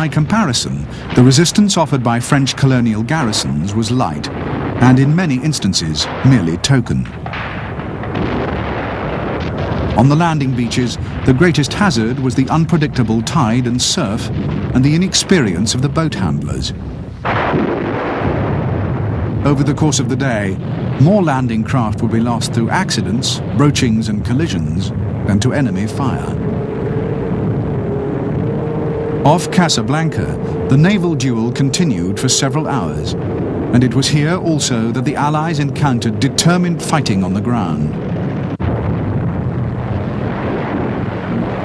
by comparison, the resistance offered by French colonial garrisons was light, and in many instances merely token. On the landing beaches, the greatest hazard was the unpredictable tide and surf and the inexperience of the boat handlers. Over the course of the day, more landing craft would be lost through accidents, broachings and collisions than to enemy fire. Off Casablanca, the naval duel continued for several hours, and it was here also that the Allies encountered determined fighting on the ground.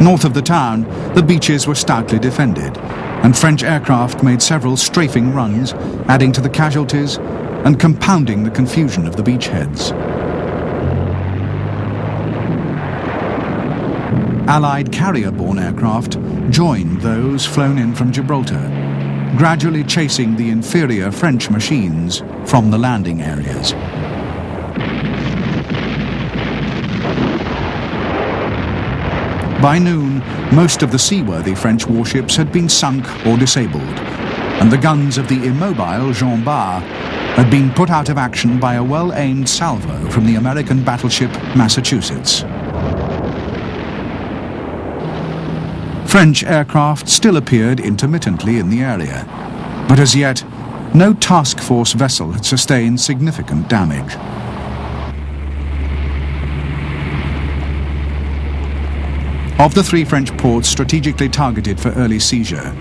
North of the town, the beaches were stoutly defended, and French aircraft made several strafing runs, adding to the casualties and compounding the confusion of the beachheads. Allied carrier-borne aircraft joined those flown in from Gibraltar, gradually chasing the inferior French machines from the landing areas. By noon, most of the seaworthy French warships had been sunk or disabled, and the guns of the immobile Jean Bart had been put out of action by a well-aimed salvo from the American battleship Massachusetts. French aircraft still appeared intermittently in the area, but as yet, no task force vessel had sustained significant damage. Of the three French ports strategically targeted for early seizure,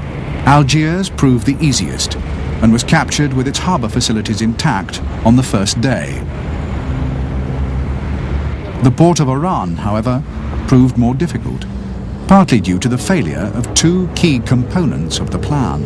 Algiers proved the easiest and was captured with its harbour facilities intact on the first day. The port of Oran, however, proved more difficult, partly due to the failure of two key components of the plan.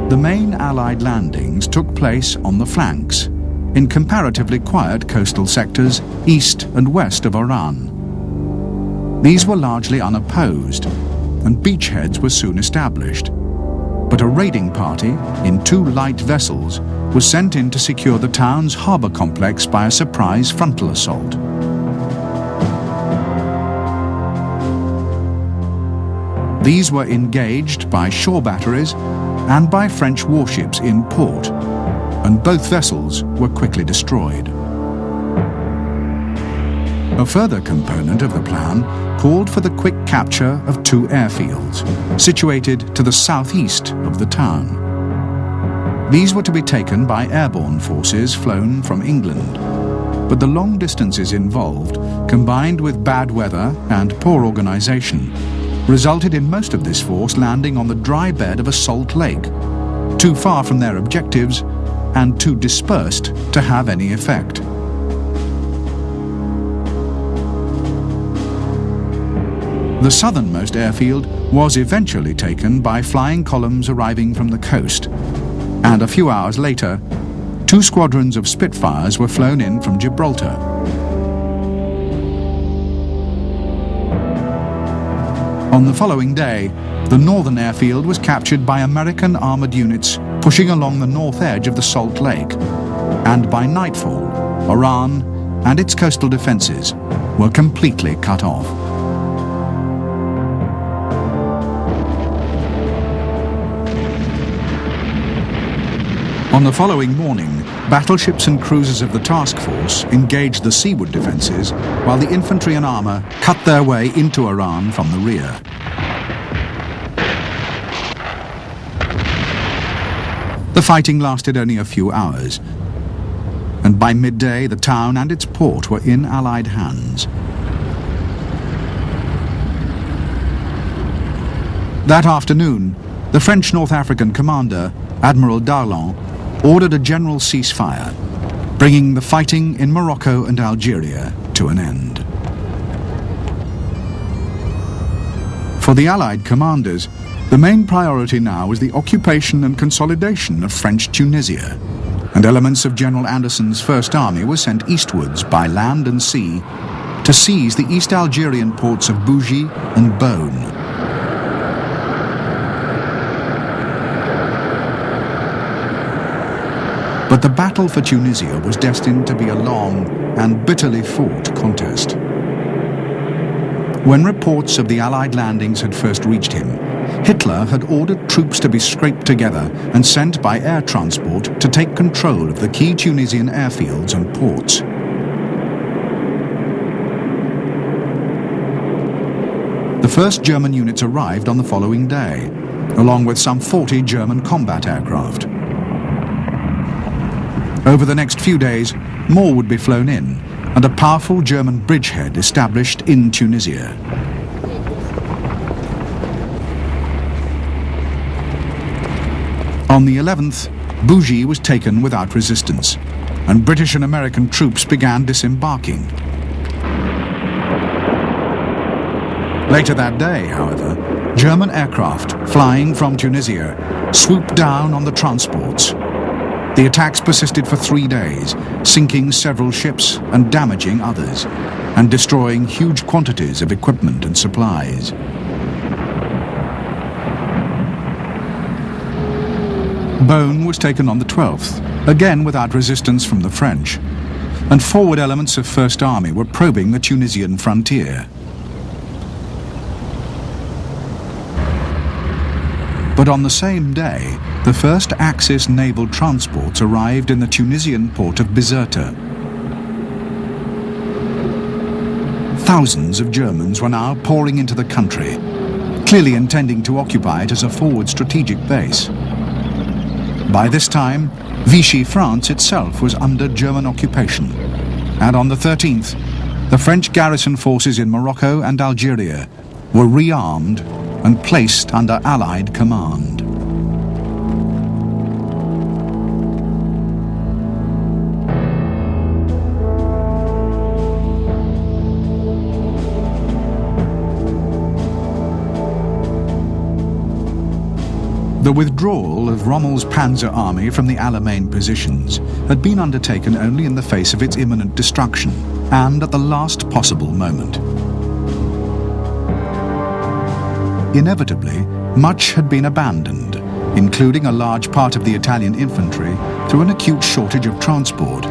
The main Allied landings took place on the flanks, in comparatively quiet coastal sectors east and west of Oran. These were largely unopposed, and beachheads were soon established. But a raiding party, in two light vessels, was sent in to secure the town's harbour complex by a surprise frontal assault. These were engaged by shore batteries and by French warships in port, and both vessels were quickly destroyed. A further component of the plan called for the quick capture of two airfields, situated to the southeast of the town. These were to be taken by airborne forces flown from England, but the long distances involved, combined with bad weather and poor organisation, resulted in most of this force landing on the dry bed of a salt lake, too far from their objectives and too dispersed to have any effect. The southernmost airfield was eventually taken by flying columns arriving from the coast, and a few hours later, two squadrons of Spitfires were flown in from Gibraltar. On the following day, the northern airfield was captured by American armoured units pushing along the north edge of the Salt Lake, and by nightfall, Oran and its coastal defences were completely cut off. On the following morning, battleships and cruisers of the task force engaged the seaward defences, while the infantry and armour cut their way into Oran from the rear. The fighting lasted only a few hours, and by midday the town and its port were in Allied hands. That afternoon, the French North African commander, Admiral Darlan, ordered a general ceasefire, bringing the fighting in Morocco and Algeria to an end. For the Allied commanders, the main priority now was the occupation and consolidation of French Tunisia, and elements of General Anderson's First Army were sent eastwards by land and sea to seize the East Algerian ports of Bougie and Beaune. But But the battle for Tunisia was destined to be a long and bitterly fought contest. When reports of the Allied landings had first reached him, Hitler had ordered troops to be scraped together and sent by air transport to take control of the key Tunisian airfields and ports. The first German units arrived on the following day, along with some 40 German combat aircraft. Over the next few days, more would be flown in, and a powerful German bridgehead established in Tunisia. On the 11th, Bougie was taken without resistance, and British and American troops began disembarking. Later that day, however, German aircraft flying from Tunisia swooped down on the transports. The attacks persisted for 3 days, sinking several ships and damaging others, and destroying huge quantities of equipment and supplies. Beaune was taken on the 12th, again without resistance from the French, and forward elements of First Army were probing the Tunisian frontier. But on the same day, the first Axis naval transports arrived in the Tunisian port of Bizerta. Thousands of Germans were now pouring into the country, clearly intending to occupy it as a forward strategic base. By this time, Vichy France itself was under German occupation, and on the 13th, the French garrison forces in Morocco and Algeria were rearmed and placed under Allied command. The withdrawal of Rommel's Panzer Army from the Alamein positions had been undertaken only in the face of its imminent destruction and at the last possible moment. Inevitably, much had been abandoned, including a large part of the Italian infantry, through an acute shortage of transport.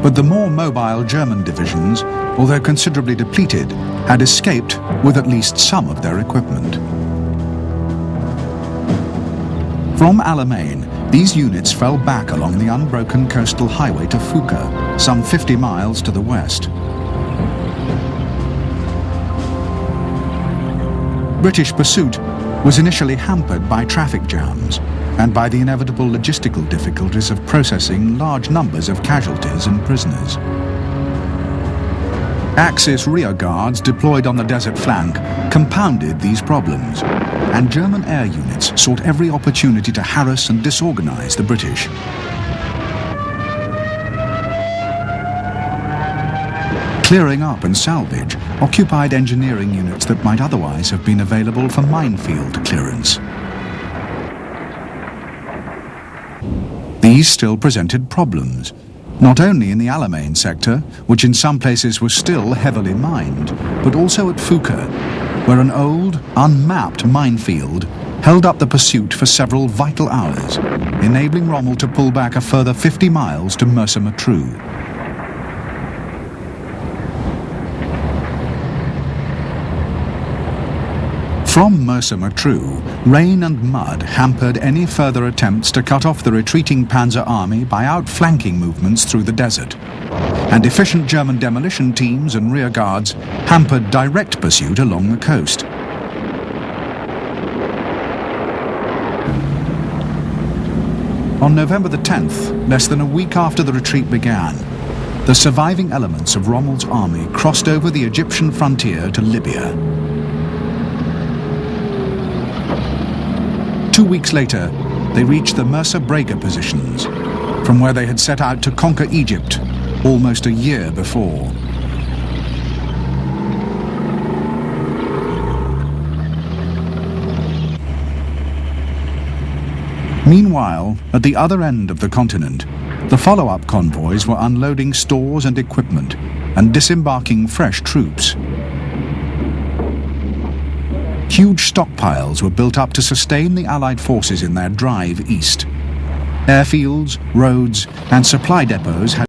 But the more mobile German divisions, although considerably depleted, had escaped with at least some of their equipment. From Alamein, these units fell back along the unbroken coastal highway to Fouca, some 50 miles to the west. British pursuit was initially hampered by traffic jams and by the inevitable logistical difficulties of processing large numbers of casualties and prisoners. Axis rear guards deployed on the desert flank compounded these problems, and German air units sought every opportunity to harass and disorganize the British. Clearing up and salvage occupied engineering units that might otherwise have been available for minefield clearance. These still presented problems, not only in the Alamein sector, which in some places was still heavily mined, but also at Fouca, where an old, unmapped minefield held up the pursuit for several vital hours, enabling Rommel to pull back a further 50 miles to Mersa-Matruh. From Mersa-Matruh, rain and mud hampered any further attempts to cut off the retreating Panzer Army by outflanking movements through the desert, and efficient German demolition teams and rear guards hampered direct pursuit along the coast. On November the 10th, less than a week after the retreat began, the surviving elements of Rommel's army crossed over the Egyptian frontier to Libya. 2 weeks later, they reached the Mersa Brega positions, from where they had set out to conquer Egypt almost a year before. Meanwhile, at the other end of the continent, the follow-up convoys were unloading stores and equipment and disembarking fresh troops. Huge stockpiles were built up to sustain the Allied forces in their drive east. Airfields, roads, and supply depots had